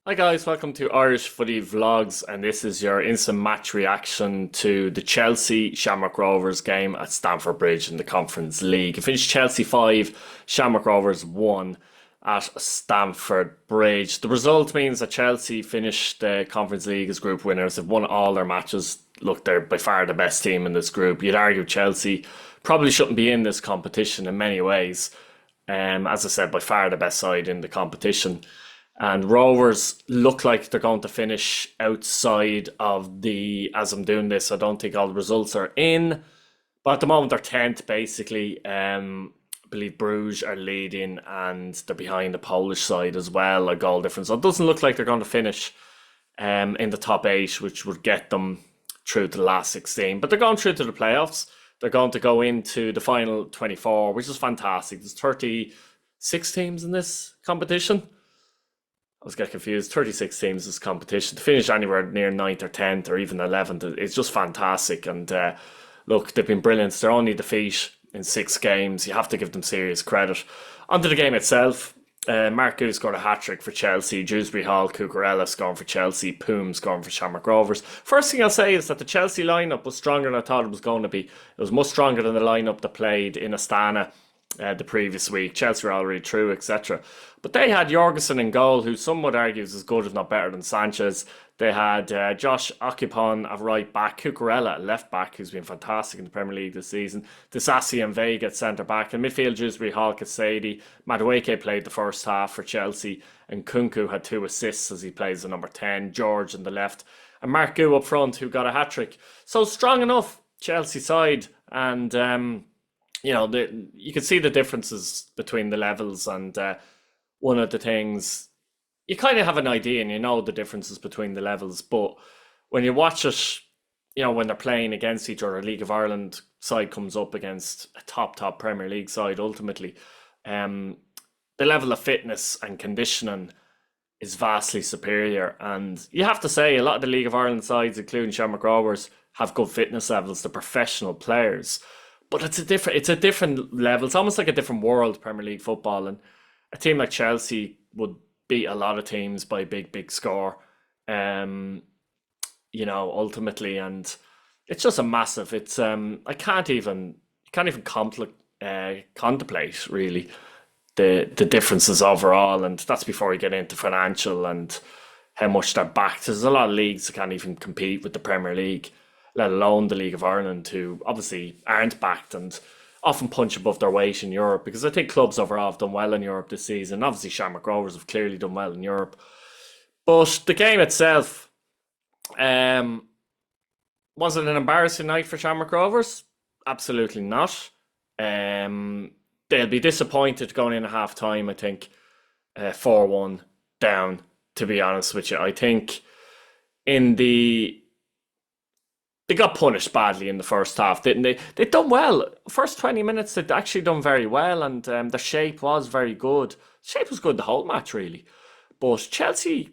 Hi guys, welcome to Irish Footy Vlogs, and this is your instant match reaction to the Chelsea Shamrock Rovers game at Stamford Bridge in the Conference League. It finished Chelsea 5, Shamrock Rovers 1 at Stamford Bridge. The result means that Chelsea finished the Conference League as group winners. They've won all their matches. Look, they're by far the best team in this group. You'd argue Chelsea probably shouldn't be in this competition in many ways. As I said, by far the best side in the competition. And Rovers look like they're going to finish outside of as I'm doing this, I don't think all the results are in. But at the moment, they're 10th, basically. I believe Bruges are leading and they're behind the Polish side as well, a goal difference. So it doesn't look like they're going to finish in the top eight, which would get them through to the last 16. But they're going through to the playoffs. They're going to go into the final 24, which is fantastic. There's 36 teams in this competition. I was getting confused. 36 teams this competition. To finish anywhere near ninth or 10th or even 11th, it's just fantastic. And look, they've been brilliant. It's their only defeat in 6 games. You have to give them serious credit. Onto the game itself. Mark Gu scored a hat-trick for Chelsea. Dewsbury Hall, Cucurella scoring for Chelsea. Poom scoring for Shamrock Rovers. First thing I'll say is that the Chelsea lineup was stronger than I thought it was going to be. It was much stronger than the lineup that played in Astana the previous week. Chelsea were already through, etc. But they had Jorgensen in goal, who some would argue is as good, if not better, than Sanchez. They had Josh Okipon at right back, Cucurella at left back, who's been fantastic in the Premier League this season. Disasi and Vega at centre back. In midfield, Dewsbury Hall, Kasady. Madueke played the first half for Chelsea, and Kunku had 2 assists as he plays the number 10. George on the left, and Mark Gu up front, who got a hat trick. So strong enough, Chelsea side, and you can see the differences between the levels, and one of the things you kind of have an idea and you know the differences between the levels, but when you watch it, when they're playing against each other, a League of Ireland side comes up against a top Premier League side ultimately, um, the level of fitness and conditioning is vastly superior. And you have to say, a lot of the League of Ireland sides, including Shamrock Rovers, have good fitness levels. They're professional players, but it's a different level. It's almost like a different world, Premier League football. And a team like Chelsea would beat a lot of teams by big score. Um, ultimately, and it's just a massive. It's I can't even contemplate really the differences overall, and that's before we get into financial and how much they're backed. There's a lot of leagues that can't even compete with the Premier League, let alone the League of Ireland, who obviously aren't backed and often punch above their weight in Europe. Because I think clubs overall have done well in Europe this season. Obviously, Shamrock Rovers have clearly done well in Europe. But the game itself, um, was it an embarrassing night for Shamrock Rovers? Absolutely not. Um, they'll be disappointed going in at half time, I think, 4-1 down, to be honest with you. I think in they got punished badly in the first half, didn't they? They'd done well. First 20 minutes, they'd actually done very well, and their shape was very good. Shape was good the whole match, really. But Chelsea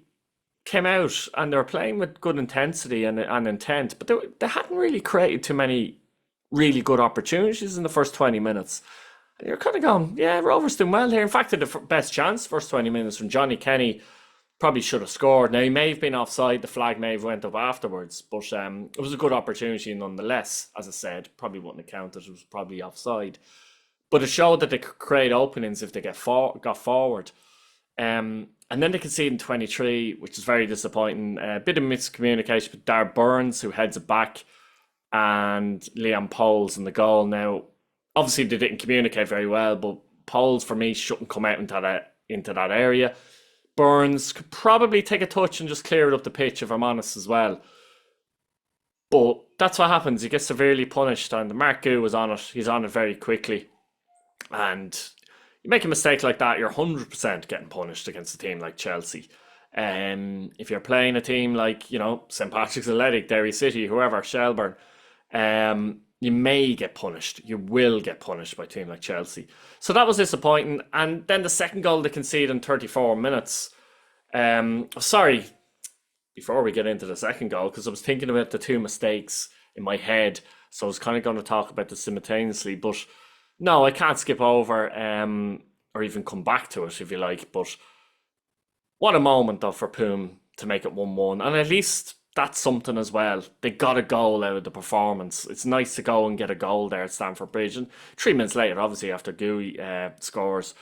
came out and they were playing with good intensity and intent, but they hadn't really created too many really good opportunities in the first 20 minutes. And you're kind of going, yeah, Rovers doing well here. In fact, they had the best chance first 20 minutes from Johnny Kenny. Probably should have scored. Now, he may have been offside. The flag may have went up afterwards, but it was a good opportunity nonetheless. As I said, probably wouldn't have counted. It was probably offside. But it showed that they could create openings if they got forward. And then they conceded in 23, which is very disappointing. A bit of miscommunication with Dar Burns, who heads it back, and Liam Poles in the goal. Now, obviously, they didn't communicate very well, but Poles, for me, shouldn't come out into that area. Burns could probably take a touch and just clear it up the pitch, if I'm honest, as well. But that's what happens. You get severely punished, and Mark Gu was on it. He's on it very quickly. And you make a mistake like that, you're 100% getting punished against a team like Chelsea. If you're playing a team like, St. Patrick's Athletic, Derry City, whoever, Shelburne, you may get punished. You will get punished by a team like Chelsea. So that was disappointing. And then the second goal they conceded in 34 minutes. Sorry, before we get into the second goal, because I was thinking about the two mistakes in my head. So I was kind of going to talk about this simultaneously. But no, I can't skip over or even come back to it, if you like. But What a moment though for Poom to make it 1-1, and at least that's something as well. They got a goal out of the performance. It's nice to go and get a goal there at Stamford Bridge, and 3 minutes later, obviously after Gooey scores,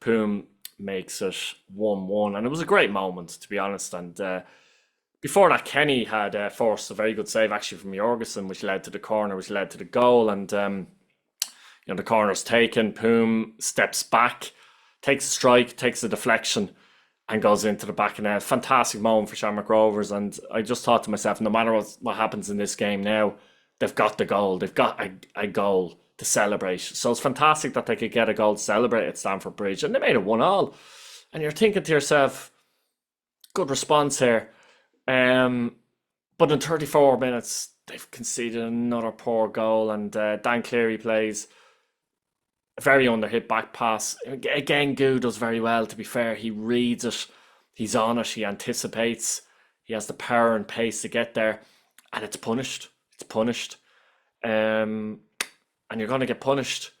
Poom makes it 1-1, and it was a great moment to be honest. And before that, Kenny had forced a very good save actually from Jorgensen, which led to the corner, which led to the goal, and the corner's taken. Poom steps back, takes a strike, takes a deflection, and goes into the back of net. Fantastic moment for Shamrock Rovers. And I just thought to myself, no matter what happens in this game now, they've got the goal. They've got a goal to celebrate. So it's fantastic that they could get a goal to celebrate at Stamford Bridge. And they made it 1-1. And you're thinking to yourself, good response here. But in 34 minutes, they've conceded another poor goal. And Dan Cleary plays a very underhit back pass. Again, Goo does very well, to be fair. He reads it, he's on it, he anticipates, he has the power and pace to get there, and it's punished. It's punished. And you're going to get punished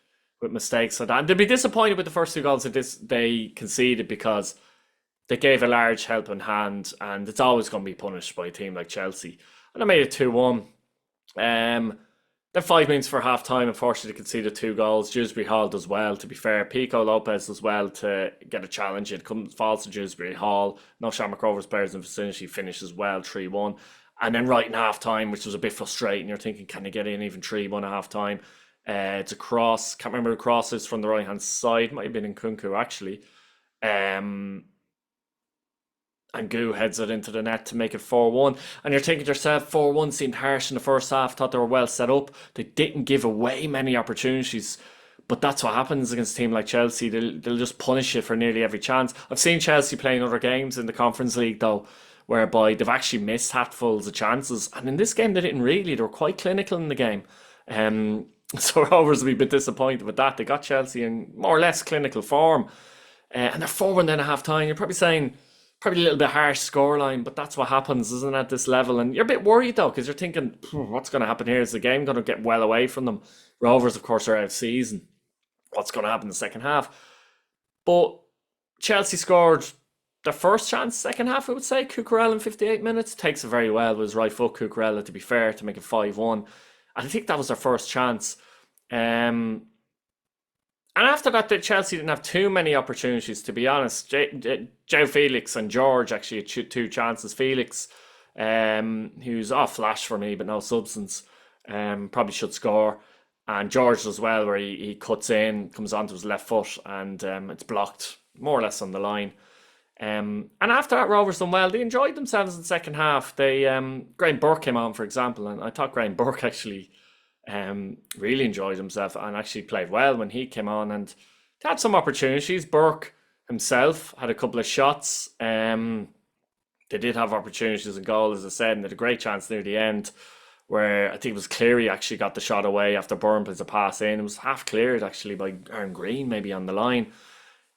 with mistakes like that. And they'll be disappointed with the first two goals that they conceded because they gave a large helping hand, and it's always going to be punished by a team like Chelsea. And I made it 2-1. Then 5 minutes for half time, unfortunately, conceded two goals. Dewsbury Hall does well, to be fair. Pico Lopez does well to get a challenge. It falls to Dewsbury Hall. No Shamrock Rovers players in the vicinity, finishes well, 3-1. And then right in half time, which was a bit frustrating, you're thinking, can they get in even 3-1 at half time? It's a cross. Can't remember the cross is from the right hand side. Might have been in Kunku, actually. And Goo heads it into the net to make it 4-1. And you're thinking to yourself, 4-1 seemed harsh in the first half. Thought they were well set up. They didn't give away many opportunities. But that's what happens against a team like Chelsea. They'll just punish you for nearly every chance. I've seen Chelsea playing other games in the Conference League, though, whereby they've actually missed hatfuls of chances. And in this game, they didn't really. They were quite clinical in the game. So Rovers will be a bit disappointed with that. They got Chelsea in more or less clinical form. And they're 4-1 then at half time. You're probably saying, probably a little bit harsh scoreline, but that's what happens, isn't it, at this level? And you're a bit worried though, because you're thinking, what's going to happen here? Is the game going to get well away from them? Rovers, of course, are out of season. What's going to happen in the second half? But Chelsea scored their first chance, second half, I would say. Cucurella in 58 minutes takes it very well with his right foot, Cucurella, to be fair, to make it 5-1. And I think that was their first chance. And after that, Chelsea didn't have too many opportunities, to be honest. Joe Felix and George actually had two chances. Felix, who's off flash for me, but no substance, probably should score. And George as well, where he cuts in, comes onto his left foot, and it's blocked more or less on the line. And after that, Rovers done well. They enjoyed themselves in the second half. Graham Burke came on, for example, and I thought Graham Burke actually really enjoyed himself and actually played well when he came on, and they had some opportunities. Burke himself had a couple of shots. They did have opportunities in goal, as I said, and they had a great chance near the end where I think it was Cleary actually got the shot away after Byrne plays a pass in. It was half cleared actually by Aaron Green, maybe on the line.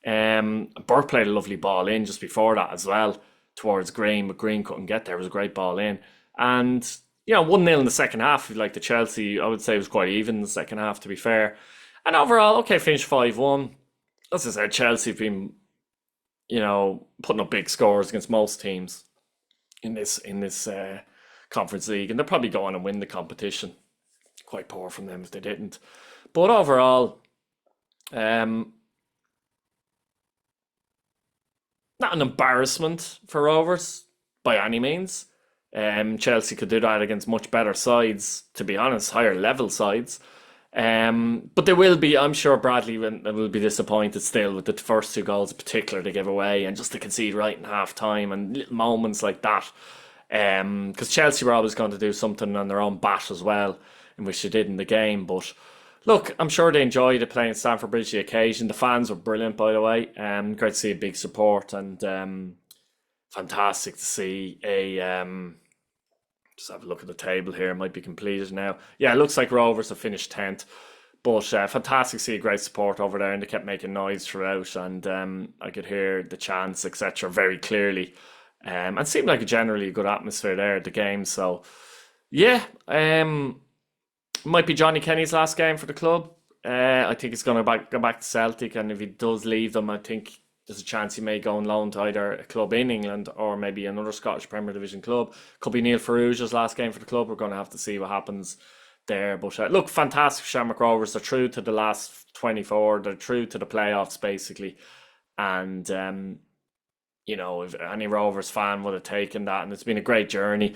Burke played a lovely ball in just before that as well towards Green, but Green couldn't get there. It was a great ball in. And 1-0 in the second half, like the Chelsea, I would say, was quite even in the second half, to be fair. And overall, okay, finished 5-1. As I said, Chelsea have been, putting up big scores against most teams in this Conference League, and they'll probably go on and win the competition. Quite poor from them if they didn't. But overall, not an embarrassment for Rovers by any means. Chelsea could do that against much better sides, to be honest, higher level sides. But they will be, I'm sure Bradley will be disappointed still with the first two goals in particular they gave away, and just to concede right in half time and little moments like that. Because Chelsea were always going to do something on their own bat as well, in which they did in the game. But look, I'm sure they enjoyed it playing at Stamford Bridge the occasion. The fans were brilliant, by the way. Great to see a big support, and fantastic to see just have a look at the table here. It might be completed now. Yeah, it looks like Rovers have finished 10th. But fantastic to see great support over there, and they kept making noise throughout, and I could hear the chants, etc. very clearly. And it seemed like a generally good atmosphere there at the game. So, yeah, might be Johnny Kenny's last game for the club. I think he's going to go back to Celtic, and if he does leave them, I think there's a chance he may go on loan to either a club in England or maybe another Scottish Premier Division club. Could be Neil Ferrugia's last game for the club. We're going to have to see what happens there. But look, fantastic Shamrock Rovers. They're through to the last 24. They're through to the playoffs, basically. And, if any Rovers fan would have taken that, and it's been a great journey.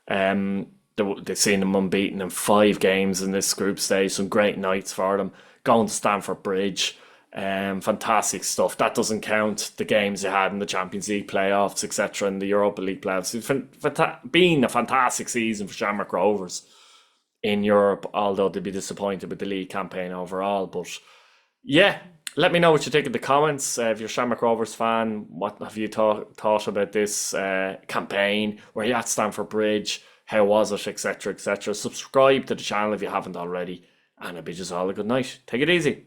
They've seen them unbeaten in 5 games in this group stage. Some great nights for them. Going to Stamford Bridge. Fantastic stuff. That doesn't count the games they had in the Champions League playoffs, etc., and the Europa League playoffs. It's been a fantastic season for Shamrock Rovers in Europe, although they'd be disappointed with the league campaign overall. But yeah, let me know what you think in the comments. If you're a Shamrock Rovers fan, what have you thought about this campaign? Were you at Stamford Bridge? How was it, etc., etc.? Subscribe to the channel if you haven't already, and I bid you all a good night. Take it easy.